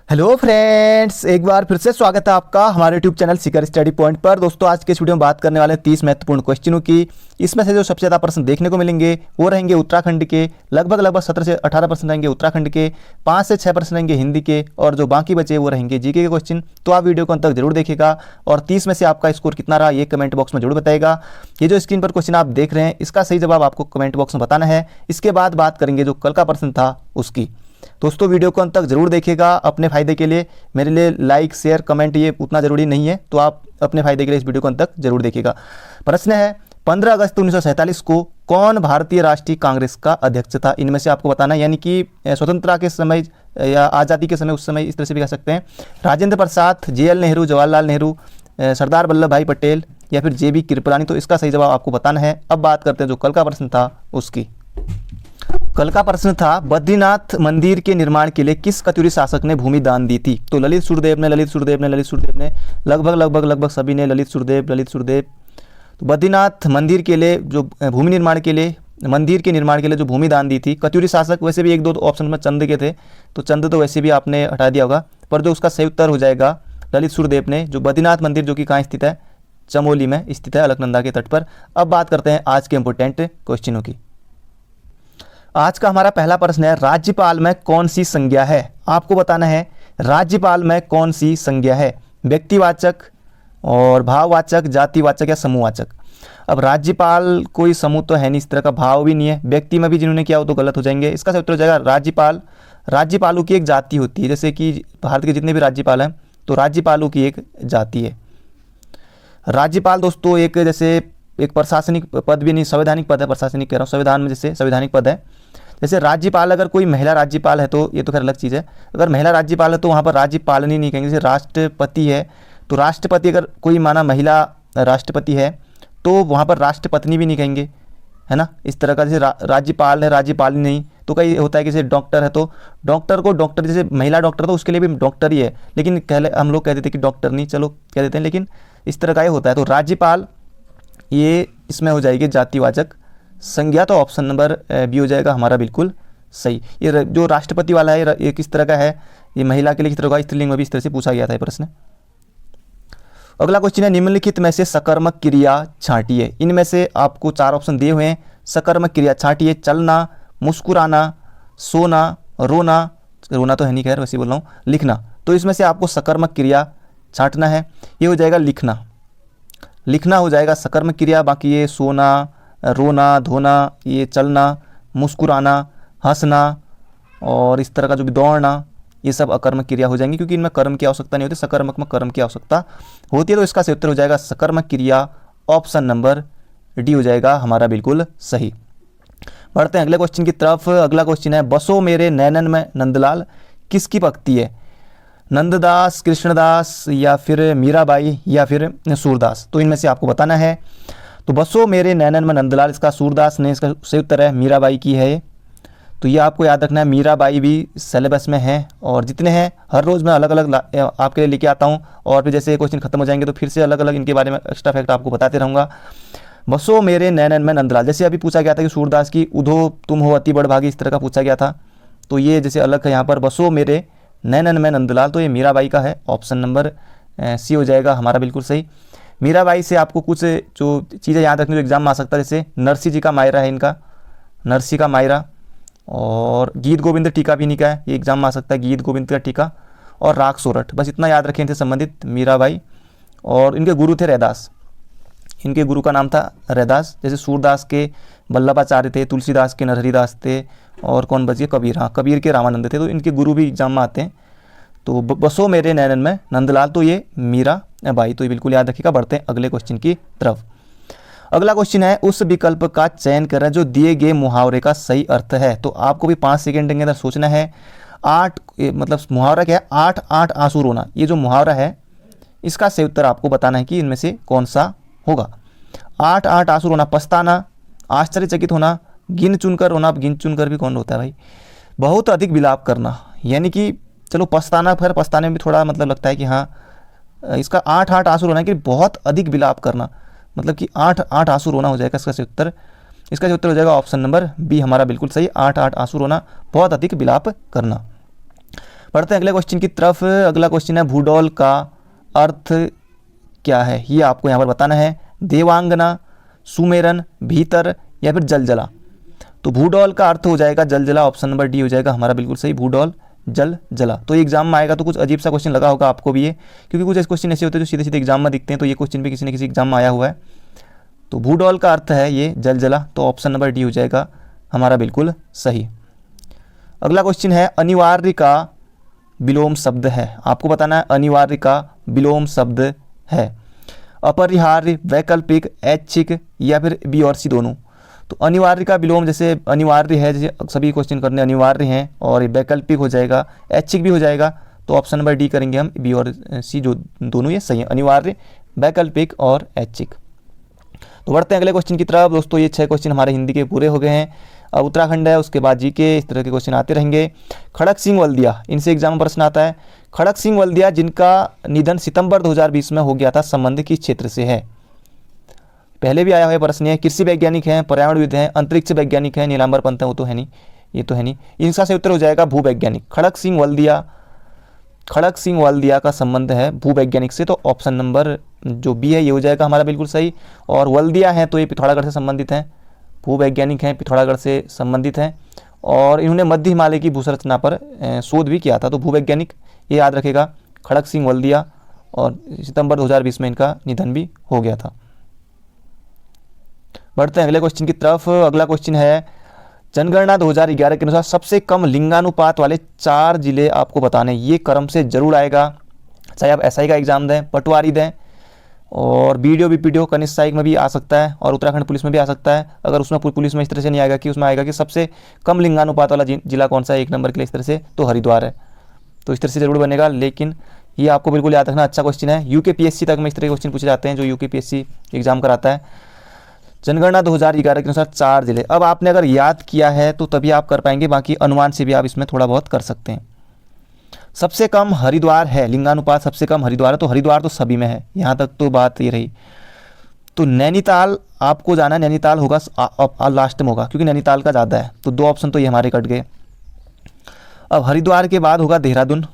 Hello friends, एक बार फिर से स्वागत है आपका हमारे YouTube channel Sikar study point पर। दोस्तों, आज के इस वीडियो में बात करने वाले हैं 30 महत्वपूर्ण क्वेश्चनों की। इसमें से जो सबसे ज़्यादा प्रश्न देखने को मिलेंगे वो रहेंगे उत्तराखंड के, लगभग 17 से 18% रहेंगे उत्तराखंड के, 5 से 6% रहेंगे हिंदी के, और जो बाकी बचे वो रहेंगे जीके के क्वेश्चन। तो आप वीडियो को अंत तक जरूर देखिएगा और 30 में से आपका स्कोर कितना रहा ये कमेंट बॉक्स में जरूर बताएगा। ये जो स्क्रीन पर क्वेश्चन आप देख रहे हैं इसका सही जवाब आपको कमेंट बॉक्स में बताना है। इसके बाद बात करेंगे जो कल का प्रश्न था उसकी। दोस्तों, वीडियो को अंत तक जरूर देखिएगा अपने फ़ायदे के लिए। मेरे लिए लाइक शेयर कमेंट ये उतना ज़रूरी नहीं है, तो आप अपने फ़ायदे के लिए इस वीडियो को अंत तक जरूर देखिएगा। प्रश्न है, 15 अगस्त 1947 को कौन भारतीय राष्ट्रीय कांग्रेस का अध्यक्ष था? इनमें से आपको बताना है, यानी कि स्वतंत्रता के समय या आज़ादी के समय, उस समय इस तरह से भी कह सकते हैं। राजेंद्र प्रसाद, JL नेहरू, जवाहरलाल नेहरू, सरदार वल्लभ भाई पटेल या फिर JB कृपलानी। तो इसका सही जवाब आपको बताना है। अब बात करते हैं जो कल का प्रश्न था उसकी। कल का प्रश्न था, बद्रीनाथ मंदिर के निर्माण के लिए किस कत्यूरी शासक ने भूमि दान दी थी? तो ललित सुरदेव ने, लगभग सभी ने ललित सुरदेव। तो बद्रीनाथ मंदिर के लिए जो भूमि निर्माण के लिए, मंदिर के निर्माण के लिए जो भूमि दान दी थी, कत्यूरी शासक वैसे भी एक दो ऑप्शन में चंद के थे, तो चंद तो वैसे भी आपने हटा दिया होगा, पर जो उसका सही उत्तर हो जाएगा ललित सुरदेव ने। जो बद्रीनाथ मंदिर जो कि कहाँ स्थित है, चमोली में स्थित है, अलकनंदा के तट पर। अब बात करते हैं आज के इंपोर्टेंट क्वेश्चनों की। आज का हमारा पहला प्रश्न है, राज्यपाल में कौन सी संज्ञा है? आपको बताना है राज्यपाल में कौन सी संज्ञा है, व्यक्तिवाचक और भाववाचक, जातिवाचक या समूहवाचक। अब राज्यपाल कोई समूह तो है नहीं, इस तरह का भाव भी नहीं है, व्यक्ति में भी जिन्होंने किया वो तो गलत हो जाएंगे। इसका सही उत्तर हो जाएगा राज्यपाल। राज्यपालों की एक जाति होती है, जैसे कि भारत के जितने भी राज्यपाल हैं तो राज्यपालों की एक जाति है। राज्यपाल दोस्तों एक जैसे एक प्रशासनिक पद भी नहीं, संवैधानिक पद है, प्रशासनिक कह रहा हूँ, संविधान में जैसे संवैधानिक पद है। जैसे राज्यपाल अगर कोई महिला राज्यपाल है तो ये तो खैर अलग चीज़ है। अगर महिला राज्यपाल है तो वहाँ पर राज्यपालनी नहीं कहेंगे। जैसे राष्ट्रपति है तो राष्ट्रपति, अगर कोई माना महिला राष्ट्रपति है तो वहाँ पर राष्ट्रपत्नी भी नहीं कहेंगे, है ना। इस तरह का जैसे राज्यपाल है, राज्यपालनी नहीं। तो कई होता है कि जैसे डॉक्टर है तो डॉक्टर को डॉक्टर, जैसे महिला डॉक्टर तो उसके लिए भी डॉक्टर ही है, लेकिन हम लोग कह देते कि डॉक्टर नहीं, चलो कह देते हैं, लेकिन इस तरह का ये होता है। तो राज्यपाल ये इसमें हो जाएगी जातिवाचक संज्ञा। तो ऑप्शन नंबर बी हो जाएगा हमारा बिल्कुल सही। ये जो राष्ट्रपति वाला है ये किस तरह का है, ये महिला के लिए किस तरह का, स्त्रीलिंग में भी इस तरह से पूछा गया था ये प्रश्न। अगला क्वेश्चन है, निम्नलिखित में से सकर्मक क्रिया छांटिए। इनमें से आपको 4 ऑप्शन दिए हुए हैं। सकर्मक क्रिया छांटिए, चलना, मुस्कुराना, सोना, रोना, रोना तो है नहीं खैर, वैसे बोल रहा हूँ, लिखना। तो इसमें से आपको सकर्मक क्रिया छांटना है, ये हो जाएगा लिखना। लिखना हो जाएगा सकर्मक क्रिया। बाकी ये सोना, रोना, धोना, ये चलना, मुस्कुराना, हंसना और इस तरह का जो भी दौड़ना, ये सब अकर्मक क्रिया हो जाएंगी, क्योंकि इनमें कर्म की आवश्यकता नहीं होती। सकर्मक में कर्म की आवश्यकता होती है। तो इसका सही उत्तर हो जाएगा सकर्मक क्रिया, ऑप्शन नंबर डी हो जाएगा हमारा बिल्कुल सही। बढ़ते हैं अगले क्वेश्चन की तरफ। अगला क्वेश्चन है, बसो मेरे नैनन में नंदलाल किसकी पंक्ति है? नंददास, कृष्णदास या फिर मीराबाई या फिर सूरदास। तो इनमें से आपको बताना है। तो बसो मेरे नैनन में नंदलाल, इसका सूरदास ने, इसका सही उत्तर है मीराबाई की है। तो ये आपको याद रखना है, मीराबाई भी सिलेबस में है और जितने हैं हर रोज़ मैं अलग अलग आपके लिए लेके आता हूँ, और फिर जैसे क्वेश्चन खत्म हो जाएंगे तो फिर से अलग अलग इनके बारे में एक्स्ट्रा फैक्ट आपको बताते रहूँगा। बसो मेरे नैनन में नंदलाल, जैसे अभी पूछा गया था कि सूरदास की उधो तुम हो अति बड़भागी, इस तरह का पूछा गया था। तो ये जैसे अलग है यहाँ पर, बसो मेरे नैनन में नंदलाल, तो ये मीराबाई का है, ऑप्शन नंबर सी हो जाएगा हमारा बिल्कुल सही। मीराबाई से आपको कुछ जो चीज़ें याद रखनी जो एग्जाम में आ सकता है, जैसे नरसी जी का मायरा है इनका, नरसी का मायरा, और गीत गोविंद टीका भी इनका है, ये एग्जाम में आ सकता है, गीत गोविंद का टीका, और राग सोरठ। बस इतना याद रखें इनसे संबंधित मीराबाई। और इनके गुरु थे रैदास, इनके गुरु का नाम था रैदास। जैसे सूरदास के वल्लभाचार्य थे, तुलसीदास के नरहरिदास थे, और कौन बचिए, कबीर, हाँ कबीर के रामानंद थे। तो इनके गुरु भी एग्जाम में आते हैं। तो बसो मेरे नैनन में नंदलाल, तो ये मीरा बाई, तो ये बिल्कुल याद रखिएगा। बढ़ते हैं अगले क्वेश्चन की तरफ। अगला क्वेश्चन है, उस विकल्प का चयन करें जो दिए गए मुहावरे का सही अर्थ है। तो आपको भी 5 सेकंड के अंदर सोचना है। 8 मतलब मुहावरा क्या है, 8 8 आंसू रोना, ये जो मुहावरा है इसका सही उत्तर आपको बताना है कि इनमें से कौन सा होगा। 8 8 आंसू रोना, पछताना, आश्चर्यचकित होना, गिन चुनकर रोना। अब गिन चुनकर भी कौन होता है भाई, बहुत अधिक विलाप करना, यानी कि चलो पछताना, फिर पछताने में भी थोड़ा मतलब लगता है कि हाँ, इसका 8 8 आंसू रोना कि बहुत अधिक विलाप करना, मतलब कि 8 8 आंसू रोना हो जाएगा इसका सही उत्तर। इसका उत्तर हो जाएगा ऑप्शन नंबर बी हमारा बिल्कुल सही, 8 8 आंसू रोना, बहुत अधिक विलाप करना। बढ़ते हैं अगले क्वेश्चन की तरफ। अगला क्वेश्चन है भूडोल का अर्थ क्या है, ये आपको यहाँ पर बताना है। देवांगना, सुमेरन, भीतर या फिर जलजला। तो भूडोल का अर्थ हो जाएगा जलजला, ऑप्शन नंबर डी हो जाएगा हमारा बिल्कुल सही, भूडोल जल जला। तो एग्जाम में आएगा तो कुछ अजीब सा क्वेश्चन लगा होगा आपको भी ये, क्योंकि कुछ ऐसे क्वेश्चन ऐसे होते हैं जो सीधे सीधे एग्जाम में दिखते हैं, तो ये क्वेश्चन भी किसी न किसी एग्जाम में आया हुआ है। तो भूडोल का अर्थ है ये जल जला, तो ऑप्शन नंबर डी हो जाएगा हमारा बिल्कुल सही। अगला क्वेश्चन है अनिवार्य का विलोम शब्द है, आपको बताना है अनिवार्य का विलोम शब्द है। अपरिहार्य, वैकल्पिक, ऐच्छिक या फिर बी और सी दोनों। तो अनिवार्य का विलोम जैसे अनिवार्य है, जैसे सभी क्वेश्चन करने अनिवार्य हैं, और वैकल्पिक हो जाएगा, ऐच्छिक भी हो जाएगा, तो ऑप्शन नंबर डी करेंगे हम, बी और सी जो दोनों ये सही है, अनिवार्य, वैकल्पिक और ऐच्छिक। तो बढ़ते हैं अगले क्वेश्चन की तरफ। दोस्तों ये 6 क्वेश्चन हमारे हिंदी के पूरे हो गए हैं। अब उत्तराखंड है, उसके बाद जीके, इस तरह के क्वेश्चन आते रहेंगे। खड़क सिंह वल्दिया, इनसे एग्जाम में प्रश्न आता है। खड़क सिंह वल्दिया जिनका निधन सितंबर 2020 में हो गया था, संबंध किस क्षेत्र से है? पहले भी आया हुआ प्रश्न है। कृषि वैज्ञानिक हैं, पर्यावरणविद हैं, अंतरिक्ष वैज्ञानिक हैं, नीलांबर पंत है, वो तो है नहीं, ये तो है नहीं। इनका से उत्तर हो जाएगा भूवैज्ञानिक। खड़क सिंह वल्दिया का संबंध है भूवैज्ञानिक से, तो ऑप्शन नंबर जो बी है ये हो जाएगा हमारा बिल्कुल सही। और वल्दिया हैं तो ये पिथौरागढ़ से संबंधित हैं, भूवैज्ञानिक हैं, पिथौरागढ़ से संबंधित हैं, और इन्होंने मध्य हिमालय की भूसंरचना पर शोध भी किया था। तो भूवैज्ञानिक ये याद रखेगा, खड़क सिंह वल्दिया, और सितंबर 2020 में इनका निधन भी हो गया था। बढ़ते हैं अगले क्वेश्चन की तरफ। अगला क्वेश्चन है जनगणना 2011 के अनुसार सबसे कम लिंगानुपात वाले 4 जिले आपको बताने। ये क्रम से जरूर आएगा, चाहे आप एसआई का एग्जाम दें, पटवारी दें, और बीडीओ बीपीडीओ कनिष्ठ सहायक में भी आ सकता है, और उत्तराखंड पुलिस में भी आ सकता है। अगर उसमें पुलिस में इस तरह से नहीं आएगा कि उसमें आएगा कि सबसे कम लिंगानुपात वाला जिला कौन सा है 1 नंबर के लिए, इस तरह से, तो हरिद्वार है। तो इस तरह से जरूर बनेगा, लेकिन ये आपको बिल्कुल याद रखना, अच्छा क्वेश्चन है। यूकेपीएससी तक में इस तरह के क्वेश्चन पूछे जाते हैं, जो यूकेपीएससी एग्जाम कराता है। जनगणना 2011 के अनुसार 4 जिले। अब आपने अगर याद किया है तो तभी आप कर पाएंगे, बाकी अनुमान से भी आप इसमें थोड़ा बहुत कर सकते हैं। सबसे कम हरिद्वार है, लिंगानुपात सबसे कम हरिद्वार है, तो हरिद्वार तो सभी में है, यहाँ तक तो बात ये रही। तो नैनीताल आपको जाना है, नैनीताल होगा लास्ट में होगा, क्योंकि नैनीताल का ज़्यादा है, तो 2 ऑप्शन तो ये हमारे कट गए। अब हरिद्वार के बाद होगा देहरादून,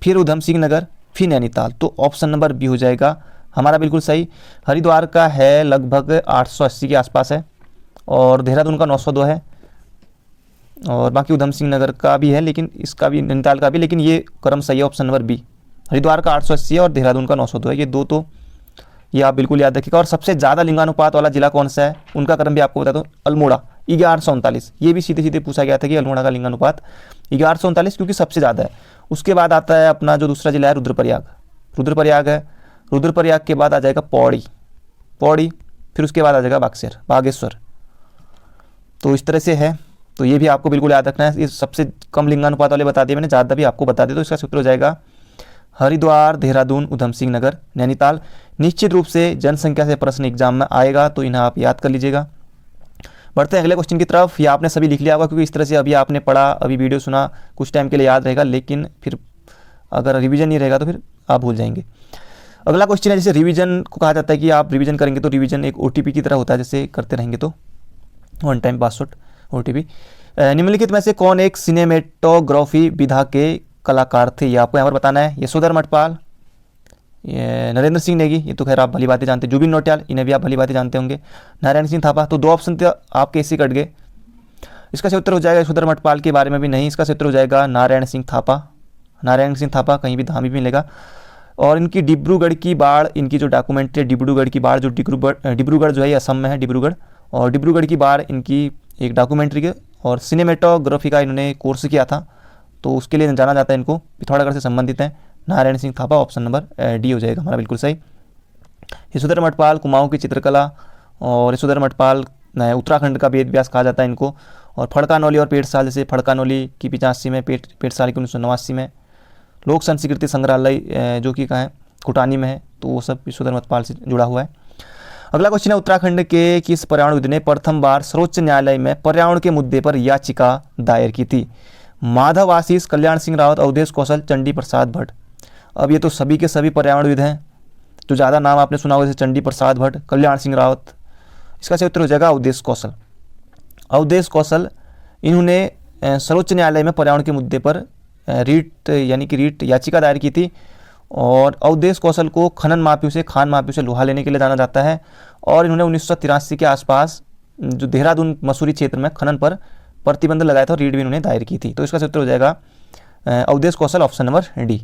फिर उधम सिंह नगर, फिर नैनीताल, तो ऑप्शन नंबर बी हो जाएगा हमारा बिल्कुल सही। हरिद्वार का है लगभग 880 के आसपास है, और देहरादून का 902 है, और बाकी उधम सिंह नगर का भी है, लेकिन इसका भी, नैनीताल का भी, लेकिन ये क्रम सही है, ऑप्शन नंबर बी। हरिद्वार का 880 है और देहरादून का 902 है, ये 2 तो ये आप बिल्कुल याद रखिएगा। और सबसे ज़्यादा लिंगानुपात वाला जिला कौन सा है, उनका क्रम भी आपको बता दो, अल्मोड़ा 1139। ये भी सीधे सीधे पूछा गया था कि अल्मोड़ा का लिंगानुपात 1139 क्योंकि सबसे ज़्यादा है। उसके बाद आता है अपना जो दूसरा जिला है रुद्रप्रयाग है। रुद्रप्रयाग के बाद आ जाएगा पौड़ी, फिर उसके बाद आ जाएगा बागेश्वर। तो इस तरह से है, तो ये भी आपको बिल्कुल याद रखना है। ये सबसे कम लिंगानुपात वाले बता दिए मैंने, ज़्यादा भी आपको बता दिए, तो इसका सूत्र हो जाएगा हरिद्वार, देहरादून, उधम सिंह नगर, नैनीताल। निश्चित रूप से जनसंख्या से प्रश्न एग्जाम में आएगा, तो इन्हें आप याद कर लीजिएगा। बढ़ते हैं अगले क्वेश्चन की तरफ। ये आपने सभी लिख लिया होगा, क्योंकि इस तरह से अभी आपने पढ़ा, अभी वीडियो सुना, कुछ टाइम के लिए याद रहेगा, लेकिन फिर अगर रिवीजन नहीं रहेगा तो फिर आप भूल जाएंगे। अगला क्वेश्चन है, जैसे रिवीजन को कहा जाता है कि आप रिवीजन करेंगे तो रिवीजन एक ओटीपी की तरह होता है, जैसे करते रहेंगे तो 1 टाइम पासवर्ड ओटीपी। निम्नलिखित में से कौन एक सिनेमेटोग्राफी विधा के कलाकार थे, ये आपको यहाँ पर बताना है। यशोधर मठपाल, नरेंद्र सिंह नेगी, ये तो खैर आप भली बातें जानते हैं। जुबिन नौटियाल, इन्हें भी आप भली बातें जानते होंगे। नारायण सिंह थापा, तो 2 ऑप्शन थे आपके इसी कट गए। इसका से उत्तर हो जाएगा यशोधर मठपाल के बारे में भी नहीं, इसका से उत्तर हो जाएगा नारायण सिंह थापा, कहीं भी धामी भी मिलेगा। और इनकी डिब्रूगढ़ की बाढ़, इनकी जो डॉक्यूमेंट्री डिब्रूगढ़ की बाढ़, जो डिब्रूगढ़ जो है असम में है डिब्रूगढ़, और डिब्रूगढ़ की बाढ़ इनकी एक डॉक्यूमेंट्री के और सिनेमेटोग्राफी का इन्होंने कोर्स किया था, तो उसके लिए जाना जाता है इनको, पिथौरागढ़ से संबंधित हैं। Narayan Singh Thapa, option number D हो जाएगा हमारा बिल्कुल सही। यशोधर मठपाल कुमाऊं की चित्रकला, और यशोधर मठपाल उत्तराखंड का वेद व्यास कहा जाता है इनको। और फड़कानौली और पेटसाल, जैसे फड़कानौली की 85 में, पेटसाल की 1989 में। लोक संस्कृति संग्रहालय जो कि कहाँ है, कुटानी में है, तो वो सब यशोधर मठपाल से जुड़ा हुआ है। अगला क्वेश्चन है, उत्तराखंड के किस पर्यावरणविद ने प्रथम बार सर्वोच्च न्यायालय में पर्यावरण के मुद्दे पर याचिका दायर की थी? माधव आशीष, कल्याण सिंह रावत, अवधेश कौशल, चंडी प्रसाद भट्ट। अब ये तो सभी के सभी पर्यावरणविद हैं, जो ज़्यादा नाम आपने सुना होगा, जैसे चंडी प्रसाद भट्ट, कल्याण सिंह रावत। इसका सही उत्तर हो जाएगा अवधेश कौशल। इन्होंने सर्वोच्च न्यायालय में पर्यावरण के मुद्दे पर रीट यानी कि रीट याचिका दायर की थी। और अवधेश कौशल को खनन माफियों से, खान माफियों से लोहा लेने के लिए जाना जाता है। और इन्होंने 1983 के आसपास जो देहरादून मसूरी क्षेत्र में खनन पर प्रतिबंध लगाया था और रीट भी इन्होंने दायर की थी। तो इसका उत्तर हो जाएगा अवधेश कौशल, ऑप्शन नंबर डी।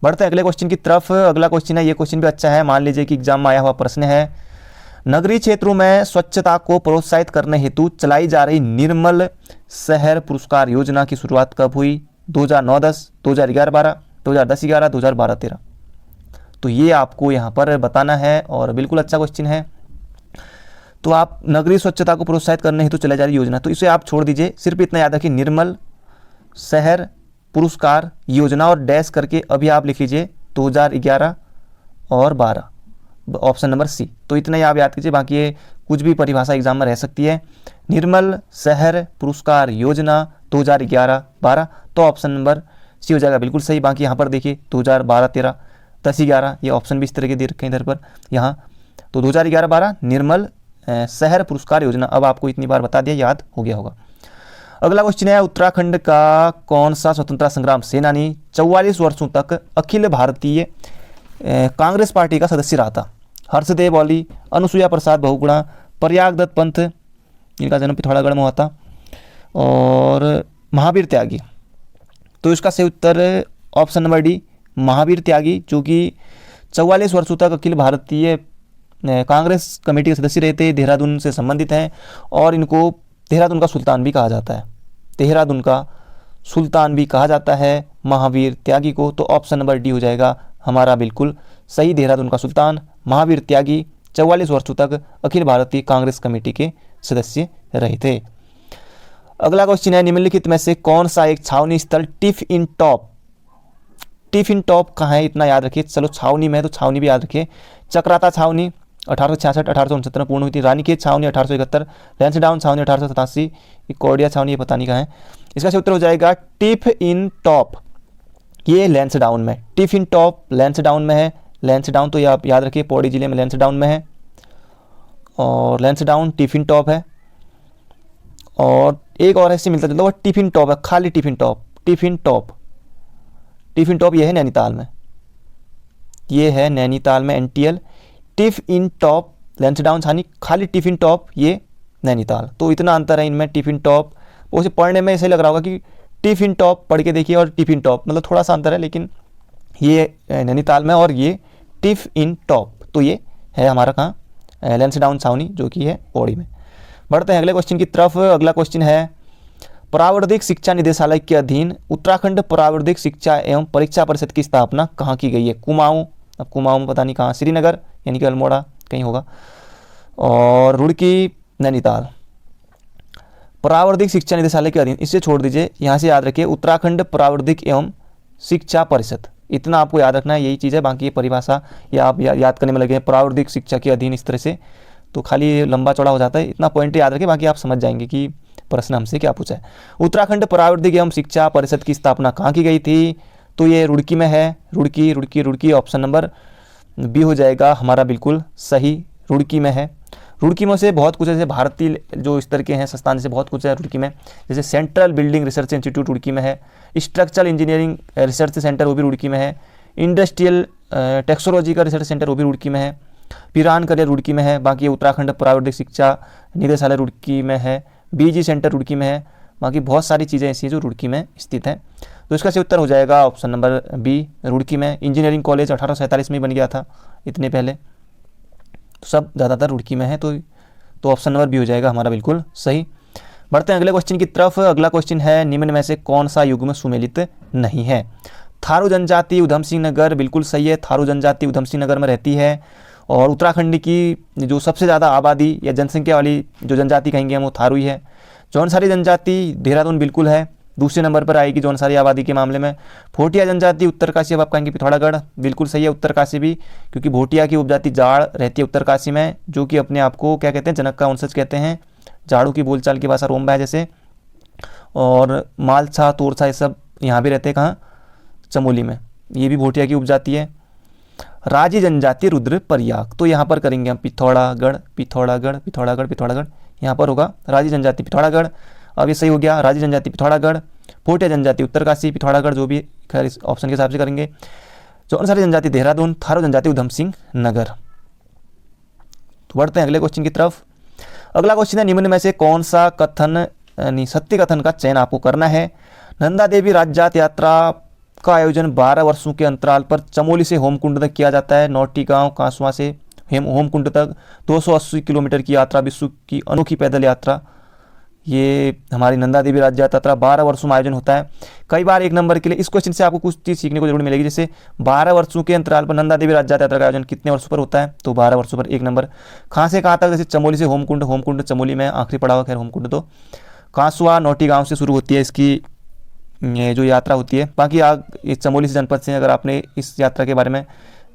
बढ़ते हैं अगले क्वेश्चन की तरफ। अगला क्वेश्चन है, ये क्वेश्चन भी अच्छा है, मान लीजिए कि एग्जाम में आया हुआ प्रश्न है। नगरीय क्षेत्रों में स्वच्छता को प्रोत्साहित करने हेतु चलाई जा रही निर्मल शहर पुरस्कार योजना की शुरुआत कब हुई? 2009-10, 2011-12, 2010-11, 2012-13। तो ये आपको यहाँ पर बताना है और बिल्कुल अच्छा क्वेश्चन है। तो आप नगरीय स्वच्छता को प्रोत्साहित करने हेतु चलाई जा रही योजना, तो इसे आप छोड़ दीजिए, सिर्फ इतना याद रखिए निर्मल शहर पुरस्कार योजना और डैश करके अभी आप लिख लीजिए 2011 और 12, ऑप्शन नंबर सी। तो इतना ही आप याद कीजिए, बाकी ये कुछ भी परिभाषा एग्जाम में रह सकती है। निर्मल शहर पुरस्कार योजना 2011-12, तो ऑप्शन नंबर सी हो जाएगा बिल्कुल सही। बाकी यहाँ पर देखिए 2012-13, 10-11, ये ऑप्शन भी इस तरह के दे रखे हैं इधर पर यहाँ। तो 2011-12 निर्मल शहर पुरस्कार योजना, अब आपको इतनी बार बता दिया, याद हो गया होगा। अगला क्वेश्चन है, उत्तराखंड का कौन सा स्वतंत्रता संग्राम सेनानी 44 वर्षों तक अखिल भारतीय कांग्रेस पार्टी का सदस्य रहा था? हर्षदेव औली, अनुसुईया प्रसाद बहुगुणा, प्रयाग दत्त पंत, इनका जन्म पिथौरागढ़ में हुआ था, और महावीर त्यागी। तो इसका सही उत्तर ऑप्शन नंबर डी, महावीर त्यागी, जो कि 44 वर्षों तक अखिल भारतीय कांग्रेस कमेटी के सदस्य रहे थे, देहरादून से संबंधित हैं, और इनको देहरादून का सुल्तान भी कहा जाता है। देहरादून का सुल्तान भी कहा जाता है महावीर त्यागी को। तो ऑप्शन नंबर डी हो जाएगा हमारा बिल्कुल सही, देहरादून का सुल्तान महावीर त्यागी 44 वर्षों तक अखिल भारतीय कांग्रेस कमेटी के सदस्य रहे थे। अगला क्वेश्चन है, निम्नलिखित में से कौन सा एक छावनी स्थल टिफ इन टॉप, टिफ इन टॉप कहाँ है, इतना याद रखिए। चलो छावनी में, तो छावनी भी याद रखिए। चक्राता छावनी 1866, 1869 में पूर्ण हुई थी। रानीखेत छावनी 1871, लैंसडाउन छावनी 1887, कोडिया छावनी ये पता नहीं कहाँ है। इसका सही उत्तर हो जाएगा टिफ इन टॉप, ये लैंसडाउन में, टिफ इन टॉप लैंसडाउन में है। लैंसडाउन तो ये आप याद रखिए, पौड़ी जिले में लैंसडाउन में है, और लैंसडाउन टिफ इन टॉप है। और एक और ऐसे मिलता जुलता वो टिफ इन टॉप है, खाली टिफ इन टॉप, टिफ इन टॉप, टिफ इन टॉप ये है नैनीताल में, ये है नैनीताल में NTL। टिफ इन टॉप लैंसडाउन छावनी, खाली टिफ इन टॉप ये नैनीताल। तो इतना अंतर है इनमें, टिफ इन टॉप, उसे पढ़ने में ऐसे लग रहा होगा कि टिफ इन टॉप पढ़ के देखिए और टिफ इन टॉप, मतलब थोड़ा सा अंतर है, लेकिन ये नैनीताल में और ये टिफ इन टॉप, तो ये है हमारा कहाँ लैंसडाउन छावनी, जो कि है पौड़ी में। बढ़ते हैं अगले क्वेश्चन की तरफ। अगला क्वेश्चन है, प्राविधिक शिक्षा निदेशालय के अधीन उत्तराखंड प्राविधिक शिक्षा एवं परीक्षा परिषद की स्थापना कहाँ की गई है? कुमाऊं, अब कुमाऊं में पता नहीं कहाँ, श्रीनगर यानी कि अल्मोड़ा कहीं होगा, और रुड़की, नैनीताल। प्राविधिक शिक्षा निदेशालय के अधीन, इसे छोड़ दीजिए, यहाँ से याद रखिए उत्तराखंड प्राविधिक एवं शिक्षा परिषद, इतना आपको याद रखना है, यही चीज़ है। बाकी ये परिभाषा ये आप याद करने में लगे, प्राविधिक शिक्षा के अधीन, इस तरह से तो खाली लंबा चौड़ा हो जाता है, इतना पॉइंट याद रखें, बाकी आप समझ जाएंगे कि प्रश्न हमसे क्या पूछा है। उत्तराखंड प्राविधिक एवं शिक्षा परिषद की स्थापना कहाँ की गई थी? तो ये रुड़की में है, Roorkee, Roorkee, Roorkee, option number B हो जाएगा हमारा बिल्कुल सही, रुड़की में है। रुड़की में से बहुत कुछ, जैसे भारतीय जो स्तर के हैं संस्थान से बहुत कुछ है रुड़की में, जैसे central building research institute Roorkee में है, स्ट्रक्चरल इंजीनियरिंग रिसर्च सेंटर वो भी रुड़की में है, इंडस्ट्रियल टेक्नोलॉजी का रिसर्च सेंटर वो भी रुड़की में है, पिरान करियर रुड़की में है। बाकी उत्तराखंड प्राविधिक शिक्षा निदेशालय रुड़की में है, BG सेंटर रुड़की में है, बाकी बहुत सारी चीज़ें ऐसी हैं जो रुड़की में स्थित हैं। तो इसका सही उत्तर हो जाएगा ऑप्शन नंबर बी, रुड़की में। इंजीनियरिंग कॉलेज 1847 में बन गया था, इतने पहले, तो सब ज़्यादातर रुड़की में है, तो ऑप्शन नंबर बी हो जाएगा हमारा बिल्कुल सही। बढ़ते हैं अगले क्वेश्चन की तरफ। अगला क्वेश्चन है, निम्न में से कौन सा युग्म सुमेलित नहीं है? थारू जनजाति उधम सिंह नगर, बिल्कुल सही है, थारू जनजाति उधम सिंह नगर में रहती है। और उत्तराखंड की जो सबसे ज़्यादा आबादी या जनसंख्या वाली जो जनजाति कहेंगे हम, वो थारू ही है। जौनसारी जनजाति देहरादून बिल्कुल है, दूसरे नंबर पर आएगी जौनसारी आबादी के मामले में। भोटिया जनजाति उत्तरकाशी, अब आप कहेंगे पिथौरागढ़, बिल्कुल सही है उत्तरकाशी भी, क्योंकि भोटिया की उपजाति जाड़ रहती है उत्तरकाशी में, जो कि अपने आप को क्या कहते हैं, जनक का वंशज कहते हैं। जाड़ों की बोलचाल की भाषा रोम्बा है जैसे, और मालछा, तोरछा, ये सब यहाँ भी रहते हैं, कहाँ, चमोली में, ये भी भोटिया की उपजाति है। राजी जनजाति रुद्र प्रयाग, तो यहाँ पर करेंगे हम पिथौरागढ़, पिथौरागढ़, पिथौरागढ़, पिथौरागढ़, यहाँ पर होगा राजी जनजाति पिथौरागढ़। अब ये सही हो गया, राजी जनजाति पिथौरागढ़। भोटिया जनजाति उत्तरकाशी पिथौरागढ़, जो भी खैर इस ऑप्शन के हिसाब से करेंगे। जौनसारी जनजाति देहरादून, थारू जनजाति उधम सिंह नगर। तो बढ़ते हैं अगले क्वेश्चन की तरफ। अगला क्वेश्चन है निम्न में से कौन सा कथन सत्य कथन का चयन आपको करना है। नंदा देवी राज्यात यात्रा का आयोजन 12 वर्षों के अंतराल पर चमोली से होमकुंड तक किया जाता है। नौटी गांव कांसवा से होमकुंड तक 280 किलोमीटर की यात्रा, विश्व की अनोखी पैदल यात्रा। ये हमारी नंदा देवी राज्य यात्रा 12 वर्षों में आयोजन होता है। कई बार एक नंबर के लिए इस क्वेश्चन से आपको कुछ चीज़ सीखने को जरूर मिलेगी। जैसे 12 वर्षों के अंतराल पर नंदा देवी राज्य यात्रा का आयोजन कितने वर्षों पर होता है, तो 12 वर्षों पर एक नंबर। कहाँ से कहाँ तक, जैसे चमोली से होमकुंड, होमकुंड चमोली में आखिरी पड़ा हुआ, खैर होमकुंड तो कांसवा नौटी गाँव से शुरू होती है इसकी ये जो यात्रा होती है। बाकी इस चमोली से जनपद से अगर आपने इस यात्रा के बारे में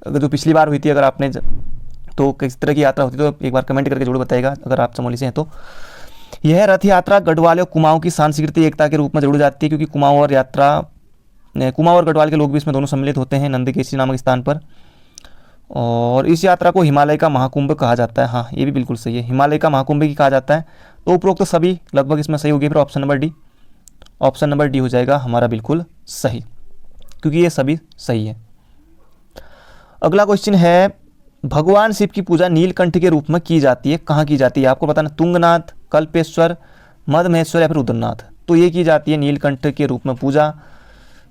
अगर जो पिछली बार हुई थी अगर आपने तो किस तरह की यात्रा होती है तो एक बार कमेंट करके जरूर बताइएगा अगर आप चमोली से हैं तो। यह रथ यात्रा गढ़वाल और कुमाऊं की सांस्कृतिक एकता के रूप में जरूर जाती है, क्योंकि कुमाऊं और गढ़वाल के लोग भी इसमें दोनों सम्मिलित होते हैं नंदकेशी नामक स्थान पर। और इस यात्रा को हिमालय का महाकुंभ कहा जाता है। हाँ, ये भी बिल्कुल सही है, हिमालय का महाकुंभ ही कहा जाता है। तो उपरोक्त तो सभी लगभग इसमें सही हो गए। फिर ऑप्शन नंबर डी हो जाएगा हमारा बिल्कुल सही, क्योंकि ये सभी सही है। अगला क्वेश्चन है भगवान शिव की पूजा नीलकंठ के रूप में की जाती है, कहाँ की जाती है आपको बताना। तुंगनाथ, कल्पेश्वर, मदमहेश्वर या फिर रुद्रनाथ। तो ये की जाती है नीलकंठ के रूप में पूजा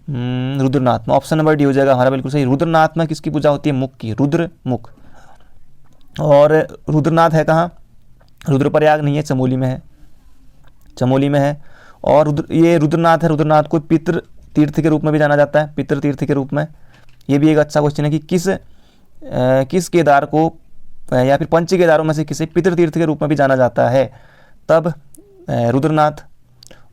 रुद्रनाथ में। ऑप्शन नंबर डी हो जाएगा हमारा बिल्कुल सही। रुद्रनाथ में किसकी पूजा होती है, मुख की, रुद्र मुख। और रुद्रनाथ है कहाँ, रुद्रप्रयाग नहीं है, चमोली में है, चमोली में है। और ये रुद्रनाथ है, रुद्रनाथ को पितृ तीर्थ के रूप में भी जाना जाता है, पितृ तीर्थ के रूप में। ये भी एक अच्छा क्वेश्चन है कि किस केदार को या फिर पंच केदारों में से किसे पितृ तीर्थ के रूप में भी जाना जाता है, तब रुद्रनाथ।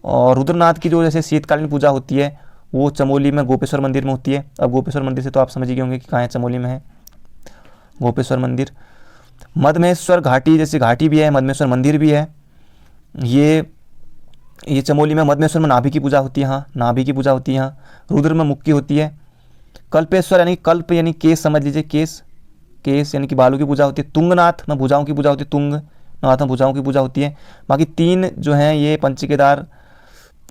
और रुद्रनाथ की जो जैसे शीतकालीन पूजा होती है वो चमोली में गोपेश्वर मंदिर में होती है। अब गोपेश्वर मंदिर से तो आप समझ ही गए होंगे कि कहाँ है, चमोली में है गोपेश्वर मंदिर। मदमहेश्वर घाटी, जैसे घाटी भी है, मदमहेश्वर मंदिर भी है, ये चमोली में। मदमहेश्वर में नाभि की पूजा होती है, हाँ नाभि की पूजा होती है यहाँ। रुद्र में मुख की होती है। कल्पेश्वर यानी कल्प यानी केस समझ लीजिए, केस यानी कि बालू की पूजा होती है। तुंगनाथ में भुजाओं की पूजा होती है, तुंगनाथ में भुजाओं की पूजा होती है। बाकी 3 जो हैं ये पंच केदार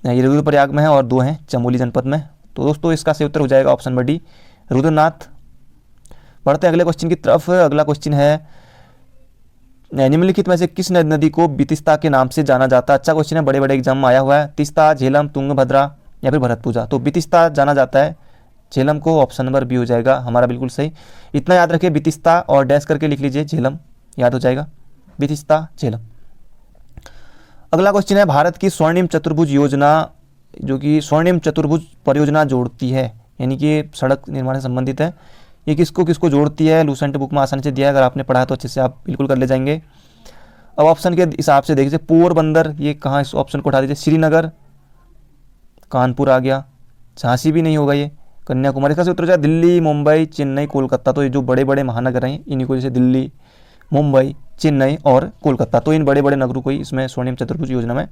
ये रुद्रप्रयाग में है और 2 हैं चमोली जनपद में। तो दोस्तों इसका सही उत्तर हो जाएगा ऑप्शन नंबर डी, रुद्रनाथ। बढ़ते हैं अगले क्वेश्चन की तरफ। अगला क्वेश्चन है निम्नलिखित में से किस नदी को बितिस्ता के नाम से जाना जाता है। अच्छा क्वेश्चन है, बड़े बड़े एग्जाम में आया हुआ है। तिस्ता, झेलम, तुंगभद्रा या फिर भरतपूजा। तो बितिस्ता जाना जाता है झेलम को, ऑप्शन नंबर बी हो जाएगा हमारा बिल्कुल सही। इतना याद रखिए, बितिस्ता और डैश करके लिख लीजिए झेलम, याद हो जाएगा, बितिस्ता झेलम। अगला क्वेश्चन है भारत की स्वर्णिम चतुर्भुज योजना, जो कि स्वर्णिम चतुर्भुज परियोजना जोड़ती है, यानी कि सड़क निर्माण से संबंधित है। ये किसको किसको जोड़ती है, लूसेंट बुक में आसानी से दिया है, अगर आपने पढ़ा तो अच्छे से आप बिल्कुल कर ले जाएंगे। अब ऑप्शन के हिसाब से देखिए, पोरबंदर, ये कहाँ, इस ऑप्शन को उठा दीजिए। श्रीनगर, कानपुर आ गया, झांसी भी नहीं होगा, ये कन्याकुमारी। इसका उत्तर हो जाए दिल्ली, मुंबई, चेन्नई, कोलकाता। तो ये जो बड़े बड़े महानगर हैं इन्हीं को, जैसे दिल्ली, मुंबई, चेन्नई और कोलकाता, तो इन बड़े बड़े नगरों को ही इसमें स्वर्णिम चतुर्भुज योजना में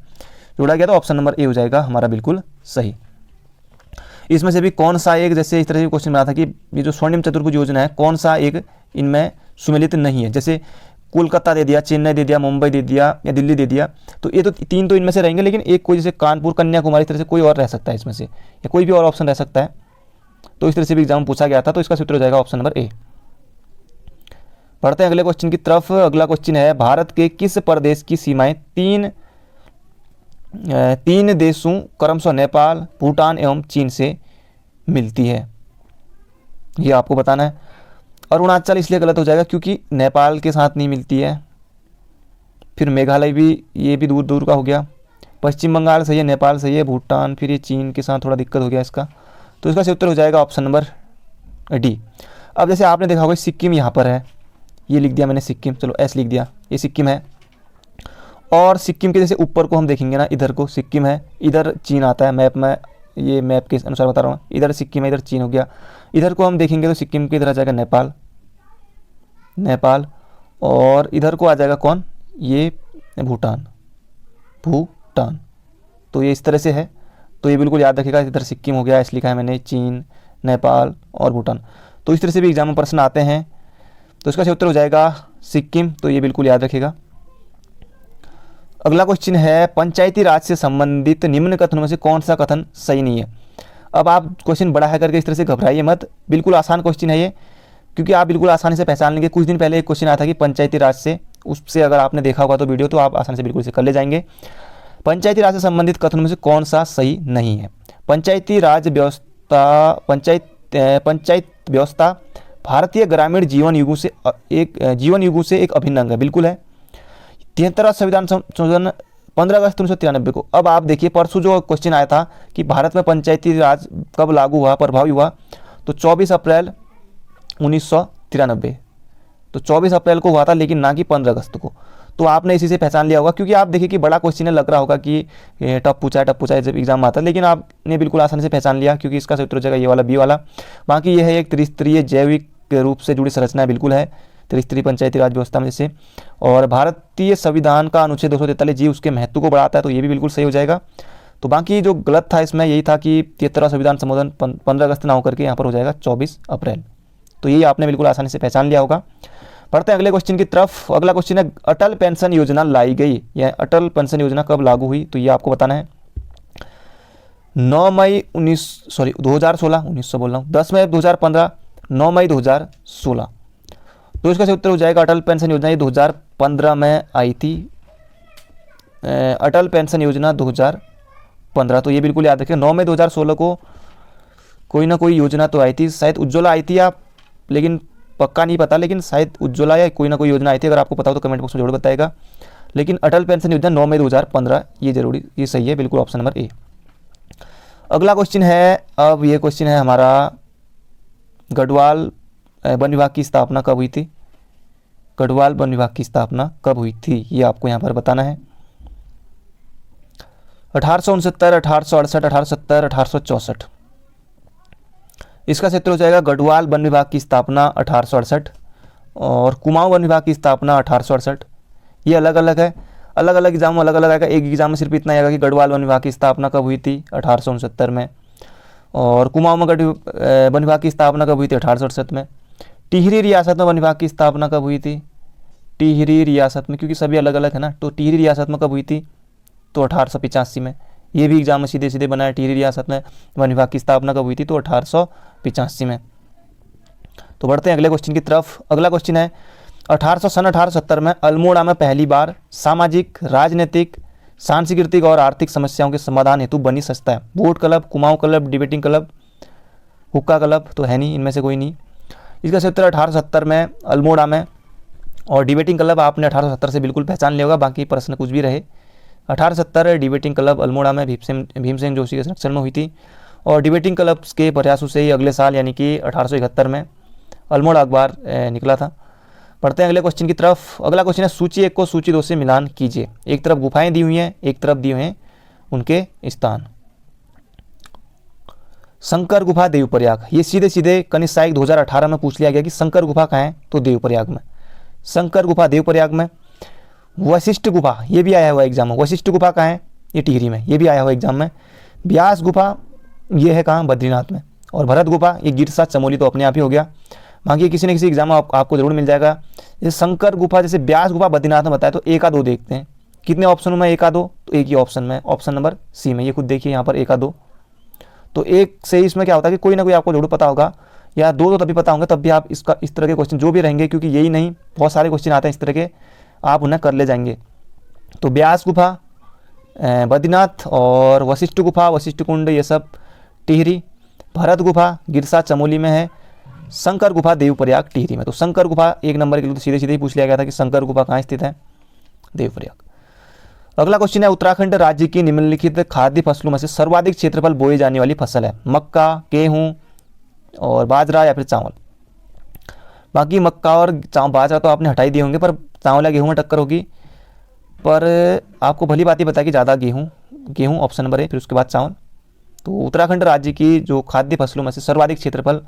जोड़ा गया। तो ऑप्शन नंबर ए हो जाएगा हमारा बिल्कुल सही। इसमें से भी कौन सा एक, जैसे इस तरह से क्वेश्चन बना था कि ये जो स्वर्णिम चतुर्भुज योजना है कौन सा एक इनमें सुमेलित नहीं है। जैसे कोलकाता दे दिया, चेन्नई दे दिया, मुंबई दे दिया या दिल्ली दे दिया, तो ये तो 3 तो इनमें से रहेंगे, लेकिन एक कोई जैसे कानपुर, कन्याकुमारी, इस तरह से कोई और रह सकता है इसमें से, या कोई भी और ऑप्शन रह सकता है। तो इस तरह से भी एग्जाम पूछा गया था, तो इसका सूत्र हो जाएगा ऑप्शन नंबर ए। बढ़ते हैं अगले क्वेश्चन की तरफ। अगला क्वेश्चन है भारत के किस प्रदेश की सीमाएं तीन देशों क्रमशः नेपाल, भूटान एवं चीन से मिलती है, ये आपको बताना है। अरुणाचल इसलिए गलत हो जाएगा क्योंकि नेपाल के साथ नहीं मिलती है। फिर मेघालय भी, ये भी दूर दूर का हो गया। पश्चिम बंगाल सही है, नेपाल सही है, भूटान, फिर ये चीन के साथ थोड़ा दिक्कत हो गया इसका। तो इसका उत्तर हो जाएगा ऑप्शन नंबर डी। अब जैसे आपने देखा होगा सिक्किम यहाँ पर है, ये लिख दिया मैंने सिक्किम, चलो एस लिख दिया, ये सिक्किम है। और सिक्किम के जैसे ऊपर को हम देखेंगे ना, इधर को सिक्किम है, इधर चीन आता है मैप में, ये मैप के अनुसार बता रहा हूँ, इधर सिक्किम है, इधर चीन हो गया। इधर को हम देखेंगे तो सिक्किम के इधर आ जाएगा नेपाल, और इधर को आ जाएगा कौन, ये भूटान। तो ये इस तरह से है, तो ये बिल्कुल याद रखिएगा। इधर सिक्किम हो गया, इस लिखा है मैंने, चीन, नेपाल और भूटान। तो इस तरह से भी एग्जाम में प्रश्न आते हैं, तो इसका उत्तर हो जाएगा सिक्किम, तो ये बिल्कुल याद रखिएगा। अगला क्वेश्चन है पंचायती राज से संबंधित निम्न कथनों में से कौन सा कथन सही नहीं है। अब आप क्वेश्चन बड़ा है करके इस तरह से घबराइए मत, बिल्कुल आसान क्वेश्चन है ये, क्योंकि आप बिल्कुल आसानी से पहचान लेंगे। कुछ दिन पहले एक क्वेश्चन आया था कि पंचायती राज से, उससे अगर आपने देखा होगा तो वीडियो, तो आप आसानी से बिल्कुल इसे कर ले जाएंगे। पंचायती राज से संबंधित कथनों में से कौन सा सही नहीं है। पंचायती राज व्यवस्था पंचायत व्यवस्था भारतीय ग्रामीण जीवन युगों से एक अभिन्न अंग है, बिल्कुल है। 73वां संविधान संशोधन 15 अगस्त 1993 को। अब आप देखिए, परसों जो क्वेश्चन आया था कि भारत में पंचायती राज कब लागू हुआ, प्रभावी हुआ, तो 24 अप्रैल 1993, तो 24 अप्रैल को हुआ था, लेकिन ना कि 15 अगस्त को। तो आपने इसी से पहचान लिया होगा, क्योंकि आप देखिए कि बड़ा क्वेश्चन है, लग रहा होगा कि टफ पूछा है जब एग्जाम में आता है, लेकिन आपने बिल्कुल आसानी से पहचान लिया, क्योंकि इसका सही उत्तर हो जाएगा ये वाला बी वाला। बाकी यह है एक त्रिस्तरीय जैविक रूप से जुड़ी संरचना, बिल्कुल है त्रिस्तरीय पंचायती राज व्यवस्था में जैसे, और भारतीय संविधान का अनुच्छेद 243 जी उसके महत्व को बढ़ाता है, तो ये भी बिल्कुल सही हो जाएगा। तो बाकी जो गलत था इसमें यही था कि 73वां संविधान संशोधन 15 अगस्त ना होकर के यहाँ पर हो जाएगा 24 अप्रैल। तो यही आपने बिल्कुल आसानी से पहचान लिया होगा। पढ़ते हैं अगले क्वेश्चन की तरफ। अगला क्वेश्चन है अटल पेंशन योजना लाई गई, यह अटल पेंशन योजना कब लागू हुई, तो ये आपको बताना है। 10 मई 2015, 9 मई 2016। तो इसका सही उत्तर हो जाएगा अटल पेंशन योजना ये 2015 में आई थी, अटल पेंशन योजना 2015। तो ये बिल्कुल याद रखें, 9 मई 2016 को कोई ना कोई योजना तो आई थी, शायद उज्ज्वला आई थी, आप लेकिन पक्का नहीं पता, लेकिन शायद उज्ज्वला या कोई ना कोई योजना आई थी। अगर आपको पता हो तो कमेंट बॉक्स में जरूर बताएगा। लेकिन अटल पेंशन योजना 9 मई 2015 ये जरूरी, ये सही है, बिल्कुल ऑप्शन नंबर ए। अगला क्वेश्चन है, अब ये क्वेश्चन है हमारा, गढ़वाल वन विभाग की स्थापना कब हुई थी। गढ़वाल वन विभाग की स्थापना कब हुई थी, ये आपको यहाँ पर बताना है। 1869, 1868, 1870, 1864। इसका क्षेत्र हो जाएगा गढ़वाल वन विभाग की स्थापना 1868 और कुमाऊं वन विभाग की स्थापना 1868। ये अलग अलग है, अलग अलग एग्जाम में अलग अलग आएगा। एक एग्जाम में सिर्फ इतना आएगा कि गढ़वाल वन विभाग की स्थापना कब हुई थी 1869 में, और कुमाऊं में वन विभाग की स्थापना कब हुई थी 1868 में। टिहरी रियासत में वन विभाग की स्थापना कब हुई थी, टिहरी रियासत में, क्योंकि सभी अलग अलग है ना, तो टिहरी रियासत में कब हुई थी, तो 1885 में। ये भी एग्जाम में सीधे सीधे बनाया, टिहरी रियासत में वन विभाग की स्थापना कब हुई थी, तो 1885 में। तो बढ़ते हैं अगले क्वेश्चन की तरफ। अगला क्वेश्चन है 1870 में अल्मोड़ा में पहली बार सामाजिक, राजनीतिक, सांस्कृतिक और आर्थिक समस्याओं के समाधान हेतु बनी संस्था है। Boat club, Kumaon club, debating club, हुक्का क्लब तो है नहीं, इनमें से कोई नहीं। इसका क्षेत्र 1870 में अल्मोड़ा में, और डिबेटिंग क्लब आपने 1870 से बिल्कुल पहचान लिया होगा, बाकी प्रश्न कुछ भी रहे। 1870 डिबेटिंग क्लब अल्मोड़ा में भीमसेन जोशी के संरक्षण में हुई थी, और डिबेटिंग क्लब के प्रयासों से ही अगले साल यानी कि 1871 में अल्मोड़ा अखबार निकला था। पढ़ते हैं अगले क्वेश्चन की तरफ। अगला क्वेश्चन है सूची 1 को सूची 2 से मिलान कीजिए। एक तरफ गुफाएं दी हुई हैं, एक तरफ दिए हुए हैं उनके स्थान। शंकर गुफा देवप्रयाग, ये सीधे सीधे कनिष्ठ सहायक 2018 में पूछ लिया गया कि शंकर गुफा कहाँ है, तो देवप्रयाग में। शंकर गुफा देवप्रयाग में। वशिष्ठ गुफा, ये भी आया हुआ एग्जाम में, वशिष्ठ गुफा कहाँ है, ये टिहरी में, ये भी आया हुआ एग्जाम में। व्यास गुफा ये है कहाँ, बद्रीनाथ में। और भरत गुफा ये गिरसा चमोली, तो अपने आप ही हो गया। बाकी किसी न किसी एग्जाम में आपको जरूर मिल जाएगा। जैसे शंकर गुफा, जैसे व्यास गुफा बद्रीनाथ में बताया, तो 1 या 2 देखते हैं। कितने ऑप्शनों में 1 या 2, तो एक ही ऑप्शन में, ऑप्शन नंबर सी में। ये खुद देखिए यहाँ पर 1 या 2, तो एक से इसमें क्या होता है कि कोई ना कोई आपको जरूर पता होगा, या 2 तो तभी पता होंगे, तब भी आप इसका इस तरह के क्वेश्चन जो भी रहेंगे, क्योंकि यही नहीं बहुत सारे क्वेश्चन आते हैं इस तरह के, आप उन्हें कर ले जाएंगे। तो व्यास गुफा बद्रीनाथ, और वशिष्ठ गुफा, वशिष्ठ कुंड, ये सब टिहरी। भरत गुफा गिरसा चमोली में है। शंकर गुफा देवप्रयाग टिहरी में। तो शंकर गुफा 1 नंबर के लिए तो सीधे सीधे ही पूछ लिया गया था कि शंकर गुफा कहाँ स्थित है, देवप्रयाग। अगला क्वेश्चन है उत्तराखंड राज्य की निम्नलिखित खाद्य फसलों में से सर्वाधिक क्षेत्रफल बोई जाने वाली फसल है। मक्का, गेहूं और बाजरा या फिर चावल। बाकी मक्का और बाजरा तो आपने हटाई दिए होंगे, पर चावल या गेहूं में टक्कर होगी। पर आपको भली बात ही बताया कि ज़्यादा गेहूं ऑप्शन नंबर है, फिर उसके बाद चावल। तो उत्तराखंड राज्य की जो खाद्य फसलों में से सर्वाधिक क्षेत्रफल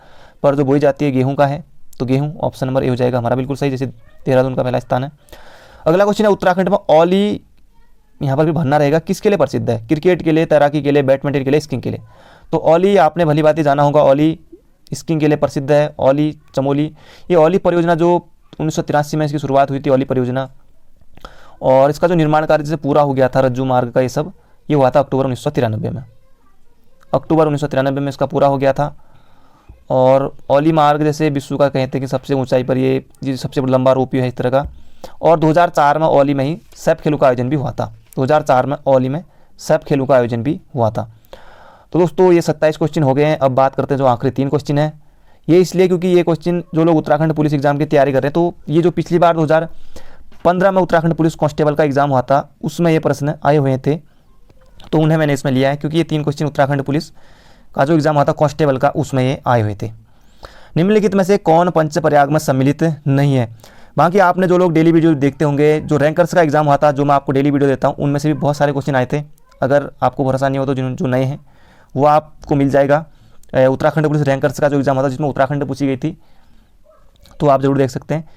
पर जो बोई जाती है गेहूं का है, तो गेहूं ऑप्शन नंबर ए हो जाएगा हमारा, बिल्कुल सही। जैसे देहरादून का पहला स्थान है। अगला क्वेश्चन है उत्तराखंड में औली, यहाँ पर भी भरना रहेगा, किसके लिए प्रसिद्ध है। क्रिकेट के लिए, तैराकी के लिए, बैडमिंटन के लिए, स्कीइंग के लिए। तो औली आपने भली बात ही जाना होगा, औली स्कीइंग के लिए प्रसिद्ध है। औली चमोली, ये औली परियोजना जो 1983 में इसकी शुरुआत हुई थी, औली परियोजना। और इसका जो निर्माण कार्य जैसे पूरा हो गया था, रज्जू मार्ग का ये सब, ये हुआ था अक्टूबर 1993 में। अक्टूबर 1993 में इसका पूरा हो गया था। और औली मार्ग जैसे विश्व का कहते हैं कि सबसे ऊंचाई पर ये सबसे लंबा रोपवे है इस तरह का। और 2004 में औली में ही सैफ खेलों का आयोजन भी हुआ था। 2004 में औली में सैफ खेलों का आयोजन भी हुआ था। तो दोस्तों ये 27 क्वेश्चन हो गए हैं। अब बात करते हैं जो आखिरी 3 क्वेश्चन हैं। ये इसलिए क्योंकि ये क्वेश्चन जो लोग उत्तराखंड पुलिस एग्जाम की तैयारी कर रहे हैं, तो ये जो पिछली बार 2015 में उत्तराखंड पुलिस कांस्टेबल का एग्जाम हुआ था उसमें ये प्रश्न आए हुए थे, तो उन्हें मैंने इसमें लिया है क्योंकि ये 3 क्वेश्चन उत्तराखंड पुलिस का जो एग्जाम हुआ था कांस्टेबल का उसमें ये आए हुए थे। निम्नलिखित में से कौन पंचप्रयाग में सम्मिलित नहीं है? बाकी आपने जो लोग डेली वीडियो देखते होंगे, जो रैंकर्स का एग्जाम हुआ था जो मैं आपको डेली वीडियो देता हूँ, उनमें से भी बहुत सारे क्वेश्चन आए थे। अगर आपको भरोसा नहीं हो तो जो नए हैं वो आपको मिल जाएगा। उत्तराखंड पुलिस रैंकर्स का जो एग्जाम हुआ था जिसमें उत्तराखंड पूछी गई थी, तो आप जरूर देख सकते हैं।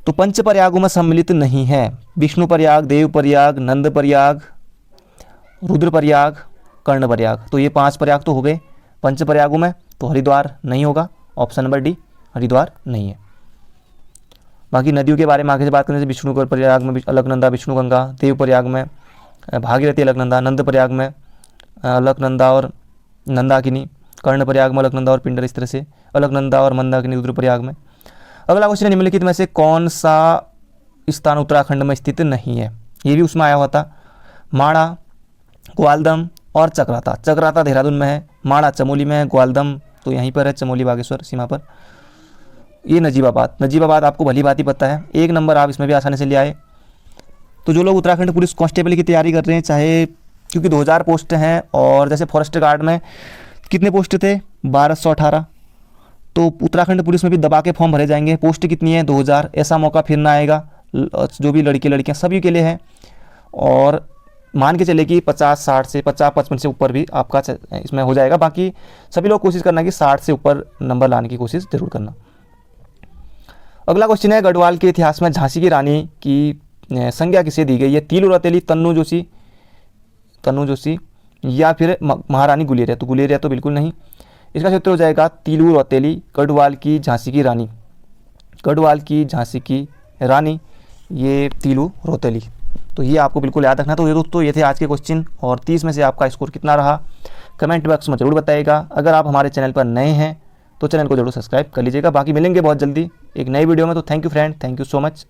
तो पंचप्रयागों में सम्मिलित नहीं है विष्णु प्रयाग, देव प्रयाग, नंद प्रयाग, रुद्र प्रयाग, कर्ण प्रयाग। तो ये 5 प्रयाग तो हो गए पंचप्रयागों में। तो हरिद्वार नहीं होगा, ऑप्शन नंबर डी हरिद्वार नहीं है। बाकी नदियों के बारे में आगे से बात करने से विष्णु प्रयाग में अलकनंदा विष्णु गंगा, देव प्रयाग में भागीरथी अलकनंदा, नंद प्रयाग में अलकनंदा और नंदाकिनी, कर्ण प्रयाग में अलकनंदा और पिंडर, इस तरह से अलकनंदा और मंदाकिनी रुद्र प्रयाग में। अगला क्वेश्चन है निम्नलिखित में से कौन सा स्थान उत्तराखंड में स्थित नहीं है? ये भी उसमें आया हुआ था। माणा, ग्वालदम और चक्राता। चक्राता देहरादून में है, माणा चमोली में है, ग्वालदम तो यहीं पर है चमोली बागेश्वर सीमा पर। ये नजीबाबाद, नजीबाबाद आपको भली बात ही पता है, 1 नंबर आप इसमें भी आसानी से ले आए। तो जो लोग उत्तराखंड पुलिस कांस्टेबल की तैयारी कर रहे हैं, चाहे क्योंकि 2000 पोस्ट हैं और जैसे फॉरेस्ट गार्ड में कितने पोस्ट थे 1218, तो उत्तराखंड पुलिस में भी दबा के फॉर्म भरे जाएंगे। पोस्ट कितनी है 2000। ऐसा मौका फिर ना आएगा, जो भी लड़के लड़कियां सभी के लिए है। और मान के चले कि 50-60 से 50-55 से ऊपर भी आपका इसमें हो जाएगा। बाकी सभी लोग कोशिश करना कि 60 से ऊपर नंबर लाने की कोशिश जरूर करना। अगला क्वेश्चन है गढ़वाल के इतिहास में झांसी की रानी की संज्ञा किसे दी गई है? तीलू रौतेली, तन्नू जोशी या फिर महारानी गुलेरिया? तो गुलेरिया तो बिल्कुल नहीं। इसका उत्तर हो जाएगा तीलू रौतेली, गढ़वाल की झांसी की रानी। गढ़वाल की झांसी की रानी ये तीलू रौतेली। तो ये आपको बिल्कुल याद रखना। तो ये दोस्तों ये थे आज के क्वेश्चन, और 30 में से आपका स्कोर कितना रहा कमेंट बॉक्स में जरूर बताइएगा। अगर आप हमारे चैनल पर नए हैं तो चैनल को जरूर सब्सक्राइब कर लीजिएगा। बाकी मिलेंगे बहुत जल्दी एक नई वीडियो में। तो thank you friend, thank you so much.